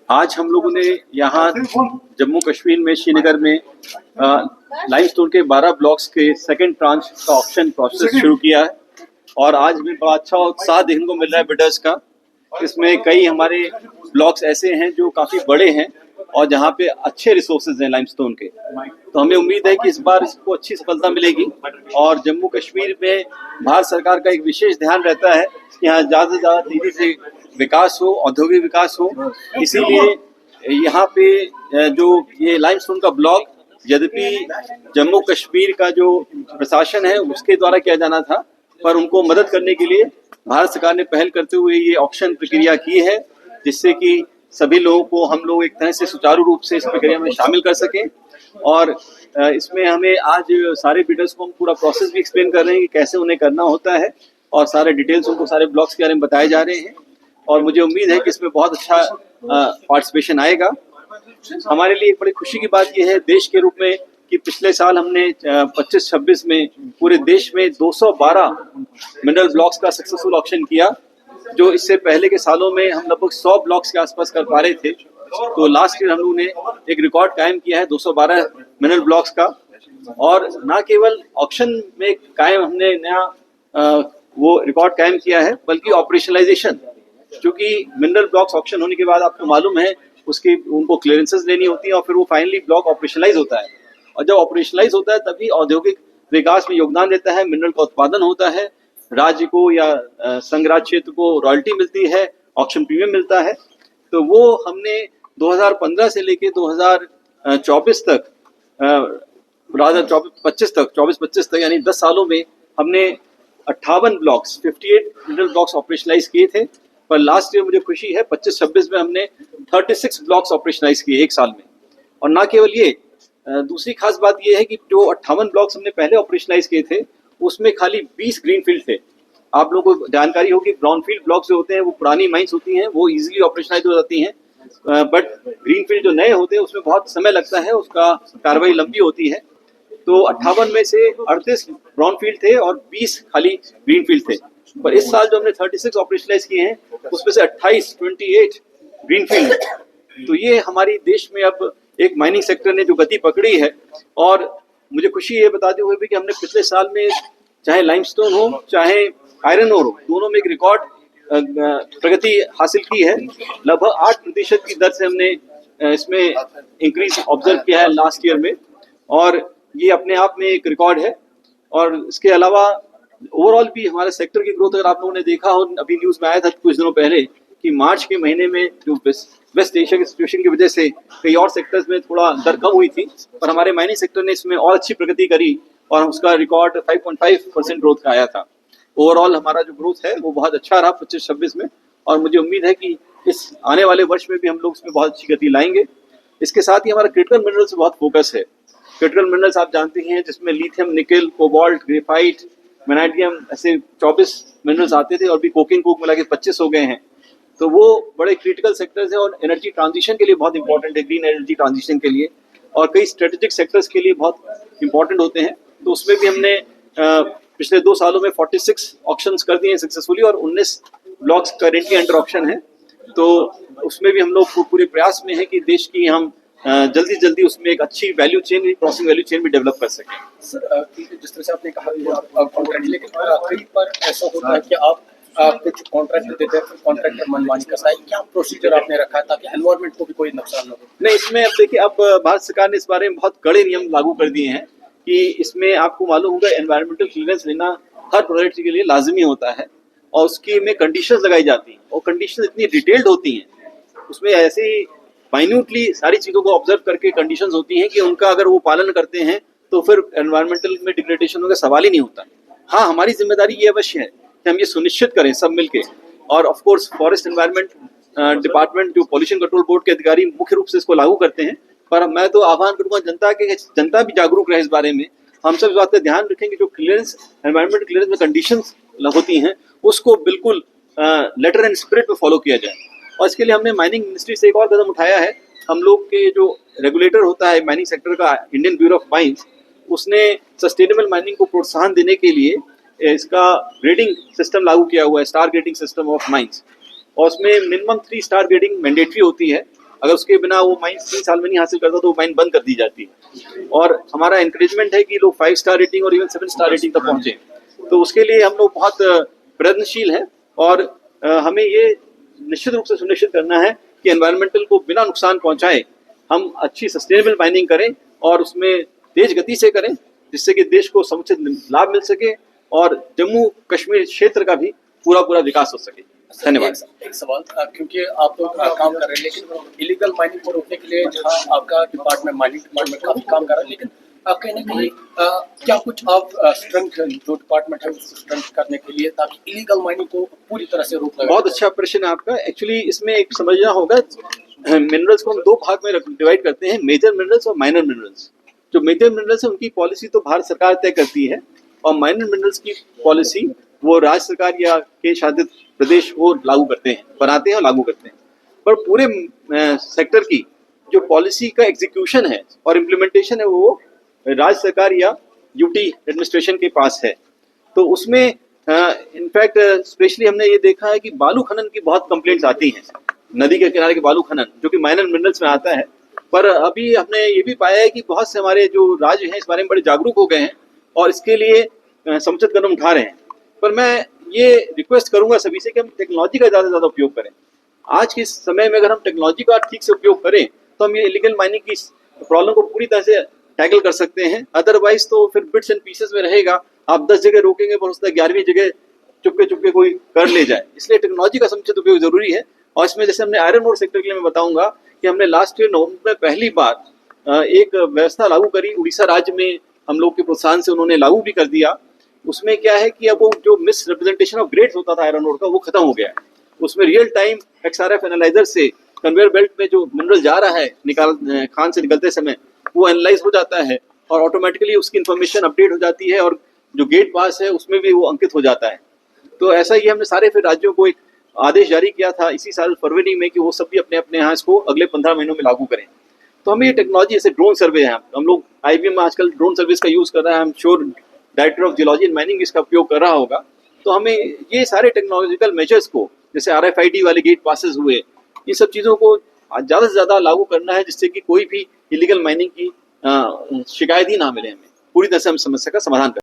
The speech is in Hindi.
आज हम लोगों ने यहाँ जम्मू कश्मीर में श्रीनगर में लाइमस्टोन के 12 ब्लॉक्स के सेकंड ट्रांच का ऑक्शन प्रोसेस शुरू किया है और आज भी बड़ा अच्छा उत्साह देखने को मिल रहा है बिडर्स का। इसमें कई हमारे ब्लॉक्स ऐसे हैं जो काफी बड़े हैं और जहाँ पे अच्छे रिसोर्सेज हैं लाइमस्टोन के, तो हमें उम्मीद है कि इस बार इसको अच्छी सफलता मिलेगी। और जम्मू कश्मीर में भारत सरकार का एक विशेष ध्यान रहता है कि यहाँ ज़्यादा से ज़्यादा तेजी से विकास हो, औद्योगिक विकास हो। इसीलिए यहाँ पे जो ये लाइमस्टोन का ब्लॉक यद्यपि जम्मू कश्मीर का जो प्रशासन है उसके द्वारा किया जाना था, पर उनको मदद करने के लिए भारत सरकार ने पहल करते हुए ये ऑक्शन प्रक्रिया की है, जिससे कि सभी लोगों को हम लोग एक तरह से सुचारू रूप से इस प्रक्रिया में शामिल कर सकें। और इसमें हमें आज सारे बिडर्स को हम पूरा प्रोसेस भी एक्सप्लेन कर रहे हैं कि कैसे उन्हें करना होता है और सारे डिटेल्स उनको सारे ब्लॉक्स के बारे में बताए जा रहे हैं। और मुझे उम्मीद है कि इसमें बहुत अच्छा पार्टिसिपेशन आएगा। हमारे लिए एक बड़ी खुशी की बात यह है देश के रूप में कि पिछले साल हमने 25-26 में पूरे देश में 212 मिनरल ब्लॉक्स का सक्सेसफुल ऑक्शन किया, जो इससे पहले के सालों में हम लगभग 100 ब्लॉक्स के आसपास कर पा रहे थे। तो लास्ट ईयर हम लोगों ने एक रिकॉर्ड कायम किया है 212 मिनरल ब्लॉक्स का। और न केवल ऑक्शन में कायम हमने नया वो रिकॉर्ड कायम किया है, बल्कि ऑपरेशनलाइजेशन, क्योंकि मिनरल ब्लॉक्स ऑक्शन होने के बाद आपको मालूम है उसकी उनको क्लियरेंसेस लेनी होती है और फिर वो फाइनली ब्लॉक ऑपरेशनलाइज होता है। और जब ऑपरेशनलाइज होता है तभी औद्योगिक विकास में योगदान देता है, मिनरल का उत्पादन होता है, राज्य को या संघ राज्य क्षेत्र को रॉयल्टी मिलती है, ऑक्शन प्रीमियम मिलता है। तो वो हमने 2015 से लेके 2024 तक 24-25 तक यानी 10 सालों में हमने 58 ब्लॉक्स 58 मिनरल ब्लॉक्स ऑपरेशनलाइज किए थे। पर लास्ट ईयर मुझे खुशी है 25-26 में हमने 36 ब्लॉक्स ऑपरेशनलाइज किए एक साल में। और ना केवल ये, दूसरी खास बात ये है कि जो 58 ब्लॉक्स हमने पहले ऑपरेशनलाइज किए थे उसमें खाली 20 ग्रीनफील्ड थे। आप लोगों को जानकारी होगी ब्राउनफील्ड ब्लॉक्स जो होते हैं वो पुरानी माइंस होती हैं, वो इजीली ऑपरेशनलाइज हो जाती हैं, बट ग्रीनफील्ड जो नए होते हैं उसमें बहुत समय लगता है, उसका कार्रवाई लंबी होती है। तो 58 में से 38 ब्राउनफील्ड थे और 20 खाली ग्रीनफील्ड थे। पर इस साल जो हमने 36 ऑपरेशनलाइज किए हैं उसमें से 28 ग्रीनफील्ड। तो ये हमारी देश में अब एक माइनिंग सेक्टर ने जो गति पकड़ी है। और मुझे खुशी ये बताते हुए भी कि हमने पिछले साल में चाहे लाइमस्टोन हो चाहे आयरन ओर हो, दोनों में एक रिकॉर्ड प्रगति हासिल की है। लगभग 8% की दर से हमने इसमें इंक्रीज ऑब्जर्व किया है लास्ट ईयर में, और ये अपने आप में एक रिकॉर्ड है। और इसके अलावा ओवरऑल भी हमारे सेक्टर की ग्रोथ, अगर आप लोगों ने देखा हो, अभी न्यूज में आया था कुछ दिनों पहले कि मार्च के महीने में जो वेस्ट एशिया की सिचुएशन की वजह से कई और सेक्टर्स में थोड़ा दर कम हुई थी, पर हमारे माइनिंग सेक्टर ने इसमें और अच्छी प्रगति करी और उसका रिकॉर्ड 5.5% ग्रोथ का आया था। ओवरऑल हमारा जो ग्रोथ है वो बहुत अच्छा रहा 25-26 में, और मुझे उम्मीद है कि इस आने वाले वर्ष में भी हम लोग इसमें बहुत अच्छी गति लाएंगे। इसके साथ ही हमारा क्रिटिकल मिनरल्स में बहुत फोकस है। क्रिटिकल मिनरल्स आप जानते हैं जिसमें lithium, nickel, cobalt, graphite, vanadium, ऐसे 24 मिनरल्स आते थे और भी कोकिंग कोक मिला के 25 हो गए हैं। तो वो बड़े क्रिटिकल सेक्टर्स हैं और एनर्जी ट्रांजिशन के लिए बहुत इंपॉर्टेंट है, ग्रीन एनर्जी ट्रांजिशन के लिए, और कई स्ट्रेटेजिक सेक्टर्स के लिए बहुत इंपॉर्टेंट होते हैं। तो उसमें भी हमने पिछले 2 सालों में 46 ऑक्शंस कर दिए हैं सक्सेसफुली और 19 ब्लॉक्स करेंटली अंडर ऑक्शन है। तो उसमें भी हम लोग पूरे प्रयास में है कि देश की हम जल्दी उसमें एक अच्छी value chain, crossing value chain भी डेवलप कर सकें। सर, जिस तरह से आपने कहा लेकिन कई बार ऐसा होता है कि आप कुछ कॉन्ट्रैक्ट देते हैं, कॉन्ट्रैक्टर मनमानी करता है, क्या प्रोसीजर आपने रखा है ताकि एनवायरनमेंट को भी कोई नुकसान न हो? नहीं, इसमें अब देखिए, अब भारत सरकार ने इस बारे में बहुत कड़े नियम लागू कर दिए हैं कि इसमें आपको मालूम होगा एनवायरमेंटल क्लियरेंस लेना हर प्रोजेक्ट के लिए लाजमी होता है और उसकी में कंडीशंस लगाई जाती हैं और कंडीशंस इतनी डिटेल्ड होती हैं, उसमें ऐसे ही माइन्यूटली सारी चीज़ों को ऑब्जर्व करके कंडीशंस होती हैं कि उनका अगर वो पालन करते हैं तो फिर एनवायरमेंटल में डिग्रेडेशन का सवाल ही नहीं होता। हाँ, हमारी जिम्मेदारी ये अवश्य है कि हम ये सुनिश्चित करें सब मिलके, और of course forest environment department जो पॉल्यूशन कंट्रोल बोर्ड के अधिकारी मुख्य रूप से इसको लागू करते हैं। पर मैं तो आह्वान करूंगा जनता भी जागरूक रहे इस बारे में। हम सब इस बात का ध्यान रखें कि जो क्लियरेंस, एनवायरमेंट क्लियरेंस में कंडीशंस होती हैं उसको बिल्कुल लेटर एंड स्पिरिट में फॉलो किया जाए। और इसके लिए हमने माइनिंग मिनिस्ट्री से एक और कदम उठाया है। हम लोग के जो रेगुलेटर होता है माइनिंग सेक्टर का, इंडियन ब्यूरो ऑफ माइंस, उसने सस्टेनेबल माइनिंग को प्रोत्साहन देने के लिए इसका ग्रेडिंग सिस्टम लागू किया हुआ है, star grading system of mines. और उसमें मिनिमम 3 स्टार ग्रेडिंग मैंडेटरी होती है अगर उसके बिना वो माइन 3 साल में नहीं हासिल करता तो वो माइन बंद कर दी जाती है। और हमारा इंकरेजमेंट है कि लोग 5 स्टार रेटिंग और इवन 7 स्टार रेटिंग तक पहुंचे। तो उसके लिए हम लोग बहुत प्रयत्नशील हैं और हमें ये निश्चित रूप से सुनिश्चित करना है कि एनवायरमेंटल को बिना नुकसान पहुंचाए हम अच्छी सस्टेनेबल माइनिंग करें और उसमें तेज गति से करें, जिससे कि देश को समुचित लाभ मिल सके और जम्मू कश्मीर क्षेत्र का भी पूरा विकास हो सके। धन्यवाद। एक सवाल, क्योंकि आप लोग काम कर रहे हैं, लेकिन इलीगल माइनिंग को रोकने के लिए जहां आपका डिपार्टमेंट माइनिंग डिपार्टमेंट काफी काम कर रहा है, लेकिन कहीं ना कहीं क्या कुछ आप स्ट्रेंथ जो डिपार्टमेंट है उसको स्ट्रेंथ करने के लिए ताकि इलीगल माइनिंग को पूरी तरह से रोक लगाए? बहुत अच्छा प्रश्न है आपका। एक्चुअली इसमें एक समझना होगा, मिनरल्स को हम 2 भाग में डिवाइड करते हैं, मेजर मिनरल्स और माइनर मिनरल्स। जो मेजर मिनरल्स है उनकी पॉलिसी तो भारत सरकार तय करती है और माइनर मिनरल्स की पॉलिसी वो राज्य सरकार या के शासित प्रदेश वो लागू करते हैं, बनाते हैं और लागू करते हैं। पर पूरे सेक्टर की जो पॉलिसी का एग्जीक्यूशन है और इम्प्लीमेंटेशन है वो राज्य सरकार या यूटी एडमिनिस्ट्रेशन के पास है। तो उसमें इनफैक्ट स्पेशली हमने ये देखा है कि बालू खनन की बहुत कंप्लेंट्स आती हैं, नदी के किनारे के बालू खनन जो कि माइनर मिनरल्स में आता है। पर अभी हमने ये भी पाया है कि बहुत से हमारे जो राज्य हैं इस बारे में बड़े जागरूक हो गए हैं और इसके लिए समुचित कदम उठा रहे हैं। पर मैं ये रिक्वेस्ट करूंगा सभी से कि हम टेक्नोलॉजी का ज़्यादा से ज़्यादा उपयोग करें। आज के समय में अगर हम टेक्नोलॉजी का ठीक से उपयोग करें तो हम ये इलीगल माइनिंग की प्रॉब्लम को पूरी तरह से टैकल कर सकते हैं। अदरवाइज तो फिर बिट्स एंड पीसेस में रहेगा, आप 10 जगह रोकेंगे पर उसका 11वीं जगह चुपके कोई कर ले जाए। इसलिए टेक्नोलॉजी का समुचित उपयोग जरूरी है। और इसमें जैसे हमने आयरन ओर सेक्टर के लिए मैं बताऊंगा कि हमने लास्ट ईयर नवंबर में पहली बार एक व्यवस्था लागू करी उड़ीसा राज्य में, हम लोग के प्रोत्साहन से उन्होंने लागू भी कर दिया। उसमें क्या है कि अब वो जो मिस रिप्रेजेंटेशन ऑफ ग्रेड्स होता था आयरन ओर का वो खत्म हो गया है। उसमें रियल टाइम XRF एनालाइजर से कन्वेयर बेल्ट में जो मिनरल जा रहा है खान से निकलते समय वो एनालाइज हो जाता है और ऑटोमेटिकली उसकी इन्फॉर्मेशन अपडेट हो जाती है और जो गेट पास है उसमें भी वो अंकित हो जाता है। तो ऐसा ही हमने सारे फिर राज्यों को एक आदेश जारी किया था इसी साल फरवरी में कि वो सब भी अपने अपने यहाँ इसको अगले 15 महीनों में लागू करें। तो हमें ये टेक्नोलॉजी जैसे ड्रोन सर्वे है, हम लोग IBM में आजकल ड्रोन सर्विस का यूज़ कर रहा है, हम sure director of geology and mining इसका उपयोग कर रहा होगा। तो हमें ये सारे टेक्नोलॉजिकल मेजर्स को जैसे RFID वाले गेट पासेस हुए, इन सब चीज़ों को ज़्यादा से ज़्यादा लागू करना है जिससे कि कोई भी इलीगल माइनिंग की शिकायत ही ना मिले। हमें पूरी तरह से हम समस्या का समाधान करें।